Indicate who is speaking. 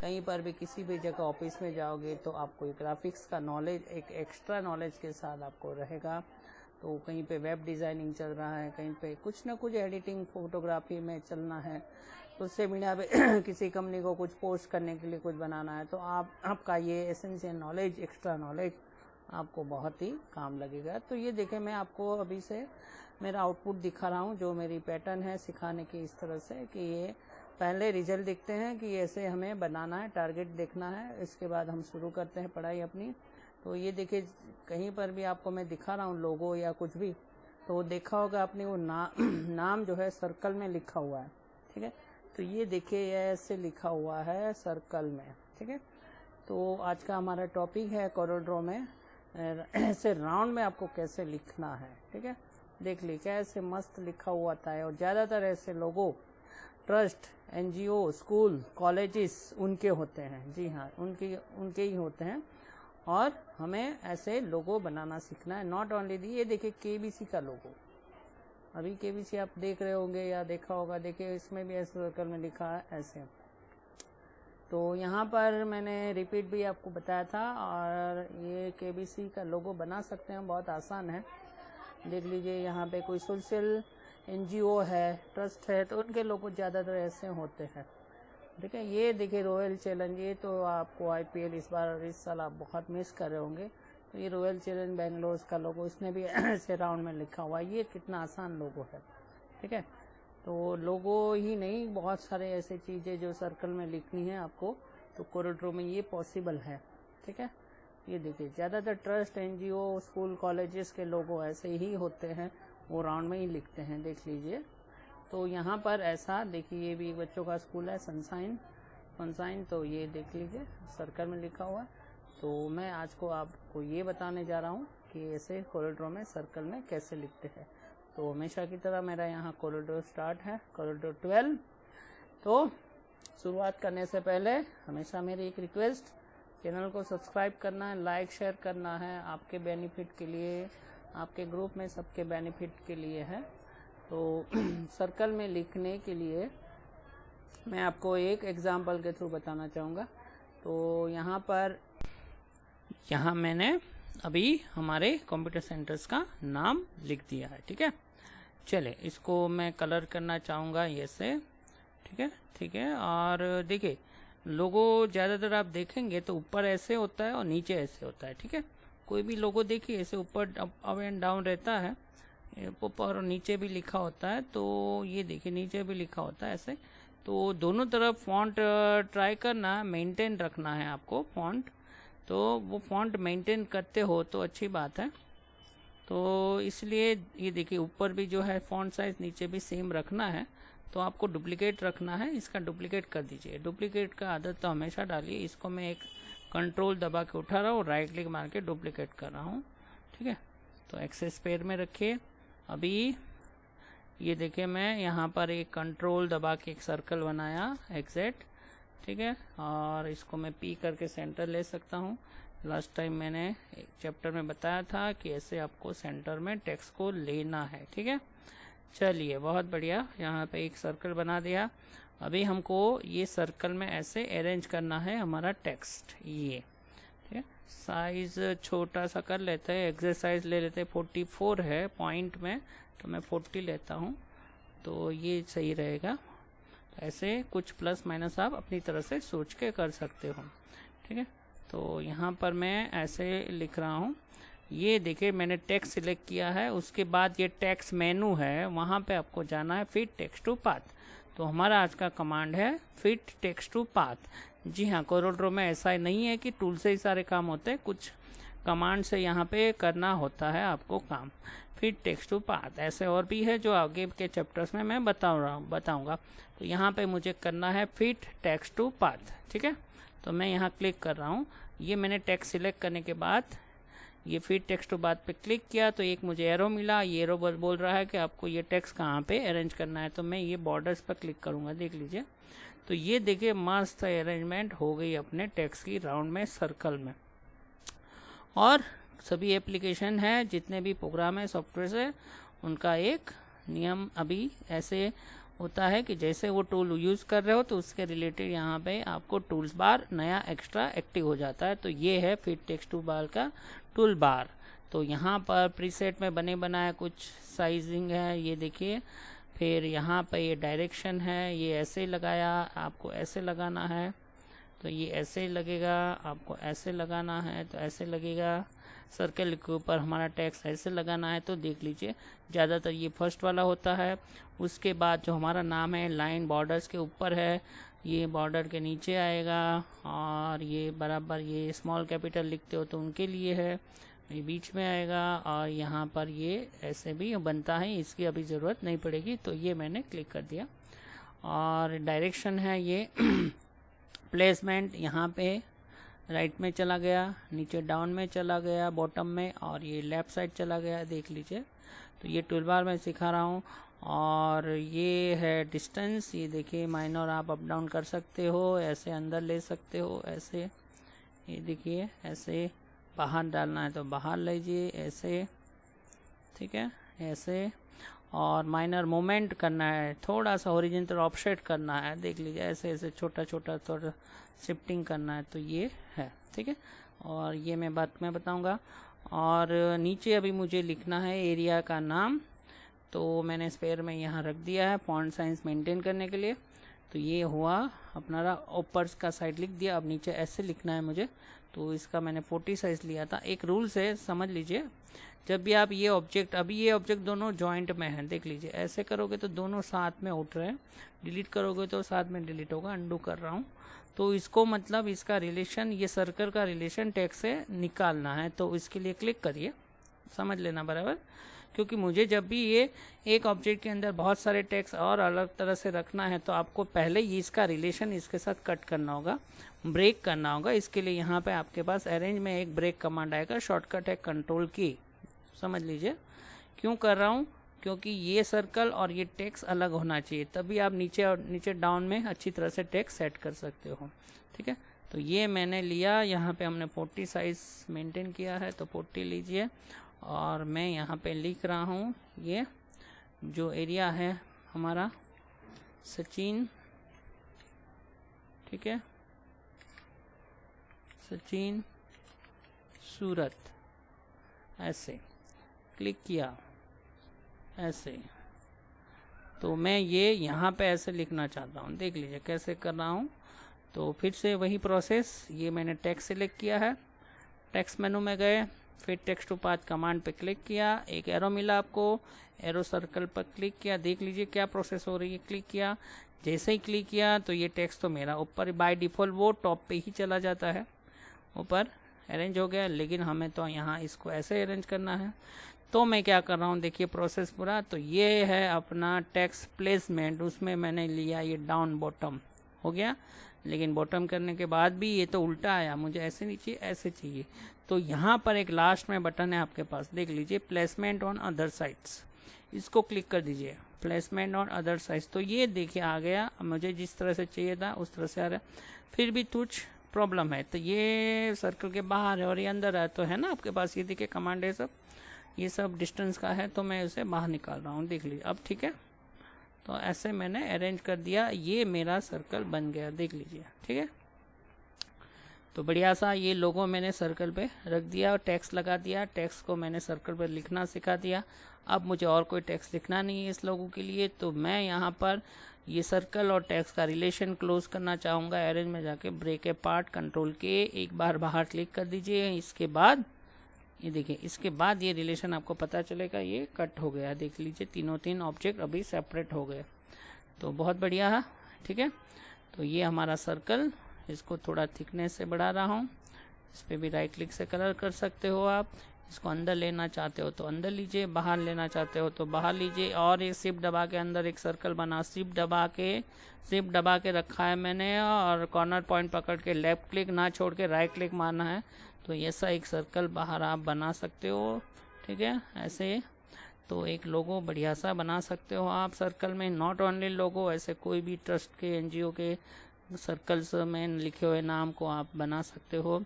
Speaker 1: कहीं पर भी किसी भी जगह ऑफिस में जाओगे तो आपको ग्राफिक्स का नॉलेज एक एक्स्ट्रा नॉलेज के साथ आपको रहेगा। तो कहीं पे वेब डिज़ाइनिंग चल रहा है, कहीं पे कुछ ना कुछ एडिटिंग फोटोग्राफी में चलना है, सोशल मीडिया पे किसी कंपनी को कुछ पोस्ट करने के लिए कुछ बनाना है, तो आपका ये एसेंशियल नॉलेज, एक्स्ट्रा नॉलेज आपको बहुत ही काम लगेगा। तो ये देखें, मैं आपको अभी से मेरा आउटपुट दिखा रहा हूँ, जो मेरी पैटर्न है सिखाने की इस तरह से कि ये पहले रिजल्ट दिखते हैं कि ऐसे हमें बनाना है, टारगेट देखना है, इसके बाद हम शुरू करते हैं पढ़ाई अपनी। तो ये देखिए, कहीं पर भी आपको मैं दिखा रहा हूँ लोगो या कुछ भी, तो देखा होगा आपने वो नाम जो है सर्कल में लिखा हुआ है, ठीक है। तो ये देखिए ऐसे लिखा हुआ है सर्कल में, ठीक है। तो आज का हमारा टॉपिक है कोरोड्रो में ऐसे राउंड में आपको कैसे लिखना है, ठीक है। देख लीजिए कैसे मस्त लिखा हुआ था। और ज़्यादातर ऐसे लोगों ट्रस्ट, एनजीओ, स्कूल, कॉलेजेस उनके होते हैं, जी हाँ, उनके ही होते हैं। और हमें ऐसे लोगो बनाना सीखना है, नॉट ओनली दी। ये देखिए केबीसी का लोगो, अभी केबीसी आप देख रहे होंगे या देखा होगा, देखिए इसमें भी ऐसे सर्कल में लिखा है ऐसे। तो यहाँ पर मैंने रिपीट भी आपको बताया था, और ये केबीसी का लोगो बना सकते हैं, बहुत आसान है। देख लीजिए यहाँ पे कोई सोशल एनजीओ है, ट्रस्ट है, तो उनके लोगो ज़्यादातर ऐसे होते हैं, ठीक है। ये देखिए रॉयल चैलेंज, ये तो आपको आईपीएल इस साल आप बहुत मिस कर रहे होंगे। तो ये रॉयल चैलेंज बेंगलोर का लोगो, इसने भी ऐसे राउंड में लिखा हुआ है। ये कितना आसान लोगो है, ठीक है। तो लोगो ही नहीं, बहुत सारे ऐसे चीज़ें जो सर्कल में लिखनी है आपको, तो कोरोड्रो में ये पॉसिबल है, ठीक है। ये देखिए ज़्यादातर ट्रस्ट, एनजीओ, स्कूल, कॉलेजेस के लोगो ऐसे ही होते हैं, वो राउंड में ही लिखते हैं, देख लीजिए। तो यहाँ पर ऐसा देखिए, ये भी बच्चों का स्कूल है, सनसाइन, तो ये देख लीजिए सर्कल में लिखा हुआ है। तो मैं आज को आपको ये बताने जा रहा हूँ कि ऐसे कोरोड्रो में सर्कल में कैसे लिखते हैं। तो हमेशा की तरह मेरा यहाँ कोरोड्रो स्टार्ट है, कोरोड्रो 12। तो शुरुआत करने से पहले हमेशा मेरी एक रिक्वेस्ट, चैनल को सब्सक्राइब करना है, लाइक शेयर करना है, आपके बेनिफिट के लिए, आपके ग्रुप में सबके बेनिफिट के लिए है। तो सर्कल में लिखने के लिए मैं आपको एक एग्जाम्पल के थ्रू बताना चाहूँगा। तो यहाँ मैंने अभी हमारे कंप्यूटर सेंटर्स का नाम लिख दिया है, ठीक है। चले इसको मैं कलर करना चाहूँगा ये से, ठीक है। और देखिए लोगो ज़्यादातर आप देखेंगे तो ऊपर ऐसे होता है और नीचे ऐसे होता है, ठीक है। कोई भी लोगो देखिए ऐसे ऊपर अप एंड डाउन रहता है, ऊपर और नीचे भी लिखा होता है। तो ये देखिए नीचे भी लिखा होता है ऐसे। तो दोनों तरफ फॉन्ट ट्राई करना, मेंटेन रखना है आपको फॉन्ट। तो वो फॉन्ट मेंटेन करते हो तो अच्छी बात है। तो इसलिए ये देखिए ऊपर भी जो है फॉन्ट साइज, नीचे भी सेम रखना है। तो आपको डुप्लीकेट रखना है, इसका डुप्लीकेट कर दीजिए। डुप्लीकेट का आदत तो हमेशा डालिए। इसको मैं एक कंट्रोल दबा के उठा रहा हूँ, राइट क्लिक मार के डुप्लीकेट कर रहा हूँ, ठीक है। तो एक्सेस पेयर में रखिए। अभी ये देखिए मैं यहाँ पर एक कंट्रोल दबा के एक सर्कल बनाया एग्जैक्ट, ठीक है। और इसको मैं पी करके सेंटर ले सकता हूँ। लास्ट टाइम मैंने एक चैप्टर में बताया था कि ऐसे आपको सेंटर में टेक्स्ट को लेना है, ठीक है। चलिए बहुत बढ़िया, यहाँ पे एक सर्कल बना दिया। अभी हमको ये सर्कल में ऐसे अरेंज करना है हमारा टेक्स्ट, ये ठीक है। साइज छोटा सा कर लेते हैं, एक्सरसाइज ले लेते हैं। 44 है पॉइंट में, तो मैं 40 लेता हूँ, तो ये सही रहेगा। तो ऐसे कुछ प्लस माइनस आप अपनी तरह से सोच के कर सकते हो, ठीक है। तो यहाँ पर मैं ऐसे लिख रहा हूँ। ये देखिए मैंने टेक्स्ट सिलेक्ट किया है, उसके बाद ये टेक्स्ट मेनू है, वहाँ पे आपको जाना है फिट टेक्स्ट टू पाथ। तो हमारा आज का कमांड है फिट टेक्स्ट टू पाथ। जी हाँ, कोरोड्रो में ऐसा नहीं है कि टूल से ही सारे काम होते हैं, कुछ कमांड से यहाँ पे करना होता है आपको काम। फिट टेक्स्ट टू पाथ ऐसे और भी है जो आगे के चैप्टर्स में मैं बताऊँगा। तो यहाँ पे मुझे करना है फिट टेक्स्ट टू पाथ, ठीक है। तो मैं यहाँ क्लिक कर रहा हूँ। ये मैंने टेक्स्ट सिलेक्ट करने के बाद ये फिट टेक्स्ट टू पाथ पे क्लिक किया तो एक मुझे एरो मिला। ये एरो बोल रहा है कि आपको ये टेक्स्ट कहाँ पे अरेंज करना है। तो मैं ये बॉर्डर्स पर क्लिक करूँगा, देख लीजिए। तो ये देखिए मस्त अरेंजमेंट हो गई अपने टेक्स्ट की राउंड में, सर्कल में। और सभी एप्लीकेशन है, जितने भी प्रोग्राम है, सॉफ्टवेयर है, उनका एक नियम अभी ऐसे होता है कि जैसे वो टूल यूज़ कर रहे हो तो उसके रिलेटेड यहाँ पे आपको टूल्स बार नया एक्स्ट्रा एक्टिव हो जाता है। तो ये है फिट टेक्स्ट टू बार का टूल बार। तो यहाँ पर प्रीसेट में बने बनाया कुछ साइजिंग है, ये देखिए। फिर यहाँ पर ये डायरेक्शन है, ये ऐसे लगाया, आपको ऐसे लगाना है तो ये ऐसे लगेगा, आपको ऐसे लगाना है तो ऐसे लगेगा। सर्कल के ऊपर हमारा टेक्स्ट ऐसे लगाना है तो देख लीजिए, ज़्यादातर ये फर्स्ट वाला होता है। उसके बाद जो हमारा नाम है लाइन बॉर्डर्स के ऊपर है, ये बॉर्डर के नीचे आएगा। और ये बराबर ये स्मॉल कैपिटल लिखते हो तो उनके लिए है, ये बीच में आएगा। और यहाँ पर ये ऐसे भी बनता है, इसकी अभी ज़रूरत नहीं पड़ेगी। तो ये मैंने क्लिक कर दिया। और डायरेक्शन है ये प्लेसमेंट, यहाँ पे राइट में चला गया, नीचे डाउन में चला गया, बॉटम में, और ये लेफ़्ट साइड चला गया, देख लीजिए। तो ये टूल बार में सिखा रहा हूँ। और ये है डिस्टेंस, ये देखिए माइनर आप अप डाउन कर सकते हो, ऐसे अंदर ले सकते हो, ऐसे ये देखिए, ऐसे बाहर डालना है तो बाहर लीजिए, ऐसे, ठीक है, ऐसे। और माइनर मूवमेंट करना है, थोड़ा सा हॉरिजॉन्टल ऑफसेट करना है, देख लीजिए, ऐसे ऐसे छोटा छोटा थोड़ा शिफ्टिंग करना है, तो ये है, ठीक है। और ये मैं बात में बताऊंगा। और नीचे अभी मुझे लिखना है एरिया का नाम, तो मैंने स्पेयर में यहाँ रख दिया है फॉन्ट साइज मेंटेन करने के लिए। तो ये हुआ अपना ऊपर का साइड लिख दिया। अब नीचे ऐसे लिखना है मुझे, तो इसका मैंने 40 साइज लिया था। एक रूल से समझ लीजिए, जब भी आप ये ऑब्जेक्ट, अभी ये ऑब्जेक्ट दोनों जॉइंट में है, देख लीजिए, ऐसे करोगे तो दोनों साथ में उठ रहे हैं, डिलीट करोगे तो साथ में डिलीट होगा, अंडू कर रहा हूँ। तो इसको मतलब इसका रिलेशन, ये सर्कल का रिलेशन टेक्स्ट से निकालना है, तो इसके लिए क्लिक करिए, समझ लेना बराबर। क्योंकि मुझे जब भी ये एक ऑब्जेक्ट के अंदर बहुत सारे टेक्स्ट और अलग तरह से रखना है तो आपको पहले ही इसका रिलेशन इसके साथ कट करना होगा, ब्रेक करना होगा। इसके लिए यहाँ पे आपके पास अरेंज में एक ब्रेक कमांड आएगा, शॉर्टकट है कंट्रोल की, समझ लीजिए। क्यों कर रहा हूँ, क्योंकि ये सर्कल और ये टेक्स्ट अलग होना चाहिए, तभी आप नीचे और नीचे डाउन में अच्छी तरह से टेक्स्ट सेट कर सकते हो, ठीक है। तो ये मैंने लिया, यहाँ पे हमने 40 साइज मेंटेन किया है, तो 40 लीजिए। और मैं यहाँ पे लिख रहा हूँ, ये जो एरिया है हमारा सचिन, ठीक है, सचिन सूरत, ऐसे क्लिक किया, ऐसे। तो मैं ये यहाँ पे ऐसे लिखना चाहता हूँ, देख लीजिए कैसे कर रहा हूँ। तो फिर से वही प्रोसेस, ये मैंने टेक्स्ट सिलेक्ट किया है, टेक्स्ट मेनू में गए, फिर टेक्स्ट टू पाथ कमांड पे क्लिक किया, एक एरो मिला आपको, एरो सर्कल पर क्लिक किया, देख लीजिए क्या प्रोसेस हो रही है। क्लिक किया, जैसे ही क्लिक किया तो ये टेक्स्ट तो मेरा ऊपर बाय डिफ़ॉल्ट वो टॉप पे ही चला जाता है, ऊपर अरेंज हो गया। लेकिन हमें तो यहाँ इसको ऐसे अरेंज करना है, तो मैं क्या कर रहा हूँ, देखिए प्रोसेस पूरा। तो ये है अपना टेक्स्ट प्लेसमेंट, उसमें मैंने लिया ये डाउन बॉटम हो गया। लेकिन बॉटम करने के बाद भी ये तो उल्टा आया, मुझे ऐसे नहीं चाहिए, ऐसे चाहिए। तो यहाँ पर एक लास्ट में बटन है आपके पास, देख लीजिए, प्लेसमेंट ऑन अदर साइड्स, इसको क्लिक कर दीजिए, प्लेसमेंट ऑन अदर साइड्स। तो ये देखिए आ गया, मुझे जिस तरह से चाहिए था उस तरह से आ रहा है। फिर भी कुछ प्रॉब्लम है, तो ये सर्कल के बाहर है और ये अंदर है, तो है ना आपके पास, ये देखिए कमांड है सब, ये सब डिस्टेंस का है, तो मैं उसे बाहर निकाल रहा हूँ, देख लीजिए अब ठीक है। तो ऐसे मैंने अरेंज कर दिया, ये मेरा सर्कल बन गया, देख लीजिए, ठीक है। तो बढ़िया सा ये लोगो मैंने सर्कल पे रख दिया और टेक्स्ट लगा दिया, टेक्स्ट को मैंने सर्कल पे लिखना सिखा दिया। अब मुझे और कोई टेक्स्ट लिखना नहीं है इस लोगो के लिए, तो मैं यहाँ पर ये सर्कल और टेक्स्ट का रिलेशन क्लोज करना चाहूँगा। अरेंज में जाके ब्रेक ए पार्ट, कंट्रोल के एक बार बाहर क्लिक कर दीजिए। इसके बाद ये देखिए, इसके बाद ये रिलेशन आपको पता चलेगा, ये कट हो गया, देख लीजिए, तीन ऑब्जेक्ट अभी सेपरेट हो गए। तो बहुत बढ़िया है, ठीक है। तो ये हमारा सर्कल, इसको थोड़ा थिकनेस से बढ़ा रहा हूँ, इस पर भी राइट क्लिक से कलर कर सकते हो आप। इसको अंदर लेना चाहते हो तो अंदर लीजिए, बाहर लेना चाहते हो तो बाहर लीजिए। और ये शिफ्ट दबा के अंदर एक सर्कल बना, शिफ्ट दबा के रखा है मैंने, और कॉर्नर पॉइंट पकड़ के लेफ्ट क्लिक ना छोड़ के राइट क्लिक मारना है, तो ऐसा एक सर्कल बाहर आप बना सकते हो, ठीक है, ऐसे। तो एक लोगो बढ़िया सा बना सकते हो आप सर्कल में, नॉट ओनली लोगो, ऐसे कोई भी ट्रस्ट के, एनजीओ के सर्कल्स में लिखे हुए नाम को आप बना सकते हो।